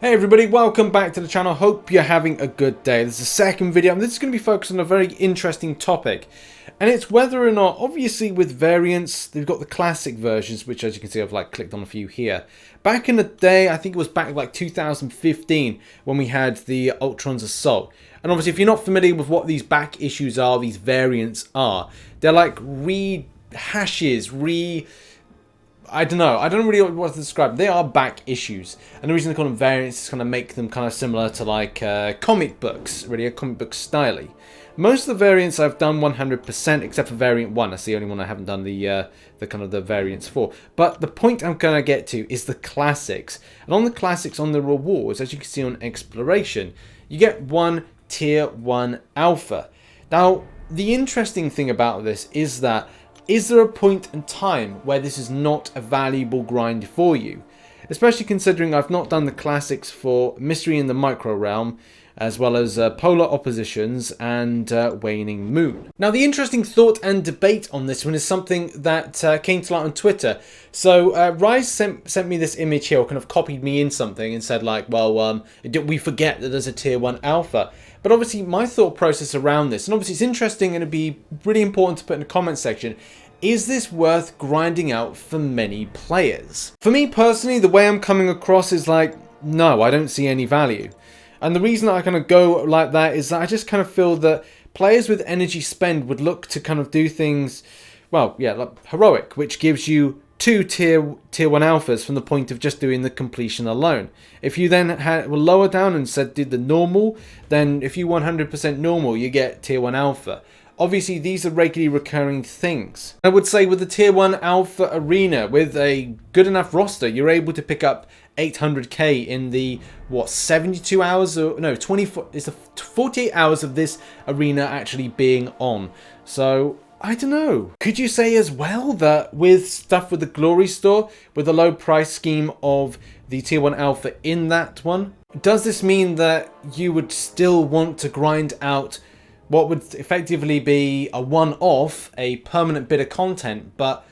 Hey everybody, welcome back to the channel. Hope you're having a good day. This is the second video and this is going to be focused on a very interesting topic, and it's whether or not, obviously with variants, they've got the classic versions, which as you can see I've clicked on a few here. Back in the day, I think it was back like 2015 when we had the Ultron's Assault. And obviously if you're not familiar with what these back issues are, these variants are, they're like rehashes, I don't know really know what to describe. They are back issues, and the reason they call them variants is kind of make them kind of similar to like comic books, really a comic book style. Most of the variants I've done 100%, except for variant 1. That's the only one I haven't done the kind of the variants for. But the point I'm going to get to is the classics. And on the classics, on the rewards, as you can see on exploration, you get one tier 1 alpha. Now, the interesting thing about this is that, is there a point in time where this is not a valuable grind for you? Especially considering I've not done the classics for Mystery in the Micro Realm, as well as Polar Oppositions and Waning Moon. Now, the interesting thought and debate on this one is something that came to light on Twitter. So Rise sent me this image here, or kind of copied me in something and said like, well, we forget that there's a tier 1 alpha. But obviously my thought process around this, and obviously it's interesting and it'd be really important to put in the comment section, is this worth grinding out for many players? For me personally, the way I'm coming across is like, no, I don't see any value. And the reason I kind of go like that is that I just kind of feel that players with energy spend would look to kind of do things, well, yeah, like heroic, which gives you 2 tier 1 alphas from the point of just doing the completion alone. If you then were lower down and said did the normal, then if you 100% normal, you get tier 1 alpha. Obviously, these are regularly recurring things. I would say with the tier 1 alpha arena, with a good enough roster, you're able to pick up 800k in the, what, 72 hours? Or no, 24, it's the 48 hours of this arena actually being on. So, I don't know. Could you say as well that with stuff with the Glory Store, with the low price scheme of the tier 1 alpha in that one, does this mean that you would still want to grind out what would effectively be a one-off, a permanent bit of content, but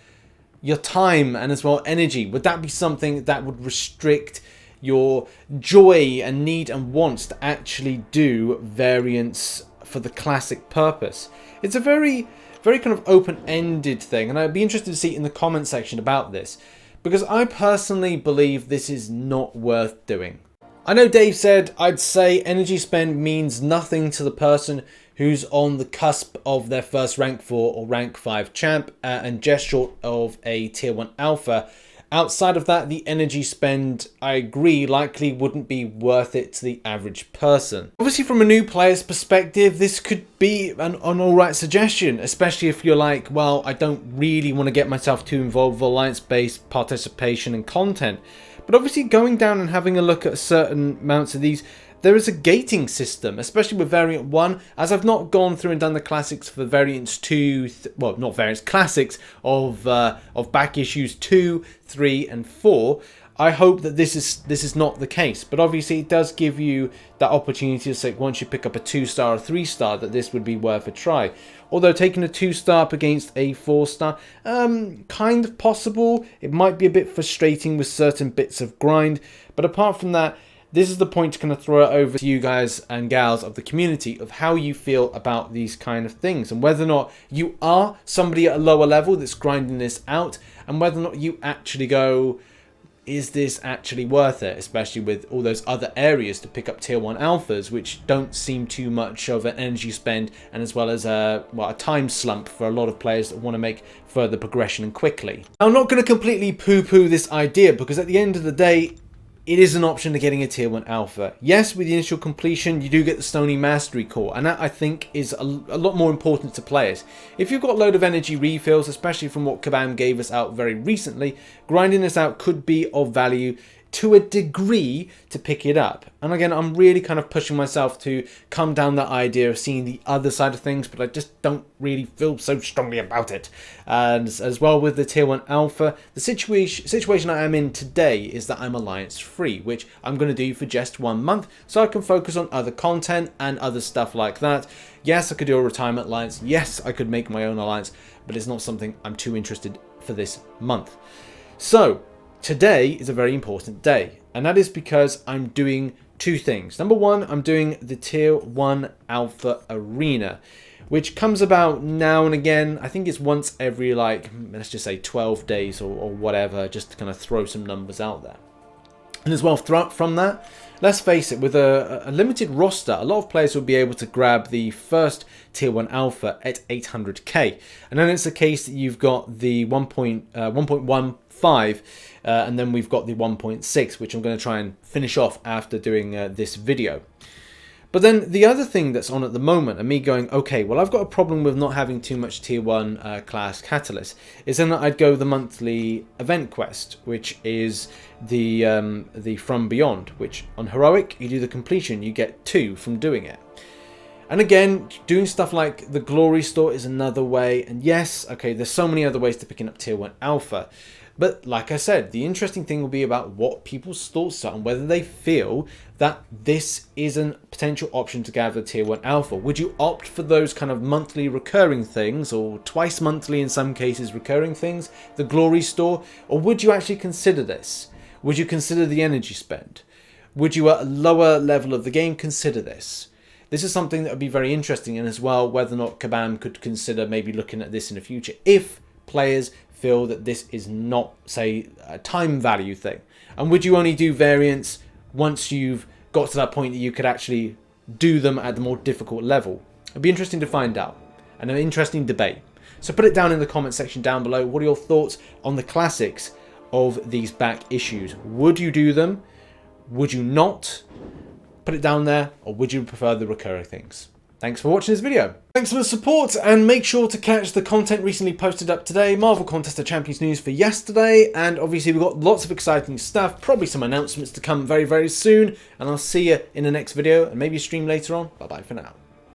your time and as well energy, would that be something that would restrict your joy and need and wants to actually do variants for the classic purpose? It's a very kind of open-ended thing, and I'd be interested to see in the comment section about this, because I personally believe this is not worth doing. I know Dave said, I'd say energy spend means nothing to the person who's on the cusp of their first rank 4 or rank 5 champ and just short of a tier 1 alpha. Outside of that, the energy spend, I agree, likely wouldn't be worth it to the average person. Obviously, from a new player's perspective, this could be an alright suggestion, especially if you're like, well, I don't really want to get myself too involved with alliance-based participation and content. But obviously, going down and having a look at certain amounts of these, there is a gating system, especially with variant 1, as I've not gone through and done the classics for variants 2, well, not variants, classics of back issues 2, 3 and 4. I hope that this is not the case, but obviously it does give you that opportunity to say once you pick up a 2-star or 3-star that this would be worth a try. Although taking a 2-star up against a 4-star, kind of possible. It might be a bit frustrating with certain bits of grind, but apart from that, this is the point to kind of throw it over to you guys and gals of the community of how you feel about these kind of things, and whether or not you are somebody at a lower level that's grinding this out, and whether or not you actually go, is this actually worth it, especially with all those other areas to pick up tier 1 alphas, which don't seem too much of an energy spend, and as well as a time slump for a lot of players that want to make further progression and quickly. Now, I'm not going to completely poo-poo this idea, because at the end of the day, it is an option to getting a tier 1 alpha. Yes, with the initial completion, you do get the Stony Mastery core, and that I think is a lot more important to players. If you've got a load of energy refills, especially from what Kabam gave us out very recently, grinding this out could be of value to a degree to pick it up. And again, I'm really kind of pushing myself to come down that idea of seeing the other side of things, but I just don't really feel so strongly about it. And as well with the tier 1 alpha, the situation I am in today is that I'm alliance free, which I'm going to do for just 1 month, so I can focus on other content and other stuff like that. Yes, I could do a retirement alliance. Yes, I could make my own alliance, but it's not something I'm too interested for this month. So today is a very important day, And that is because I'm doing two things. Number one, I'm doing the Tier 1 Alpha Arena, which comes about now and again. I think it's once every, like, let's just say 12 days or whatever, just to kind of throw some numbers out there. And as well, from that, let's face it, with a limited roster, a lot of players will be able to grab the first Tier 1 Alpha at 800k. And then it's a case that you've got the 1.15, and then we've got the 1.6, which I'm going to try and finish off after doing this video. But then the other thing that's on at the moment, and me going, okay, well, I've got a problem with not having too much Tier 1 class Catalyst, is then I'd go the monthly event quest, which is the From Beyond, which on Heroic, you do the completion, you get 2 from doing it. And again, doing stuff like the Glory Store is another way, and yes, okay, there's so many other ways to picking up Tier 1 Alpha. But like I said, the interesting thing will be about what people's thoughts are and whether they feel that this is a potential option to gather Tier 1 Alpha. Would you opt for those kind of monthly recurring things, or twice monthly in some cases recurring things, the Glory Store, or would you actually consider this? Would you consider the energy spend? Would you at a lower level of the game consider this? This is something that would be very interesting, and as well whether or not Kabam could consider maybe looking at this in the future if players feel that this is not, say, a time value thing. And would you only do variants once you've got to that point that you could actually do them at the more difficult level? It'd be interesting to find out, and an interesting debate. So put it down in the comment section down below. What are your thoughts on the classics of these back issues? Would you do them? Would you not? Put it down there, or would you prefer the recurring things? Thanks for watching this video. Thanks for the support, and make sure to catch the content recently posted up today, Marvel Contest of Champions news for yesterday, and obviously we've got lots of exciting stuff, probably some announcements to come very, very soon, and I'll see you in the next video, and maybe a stream later on. Bye-bye for now.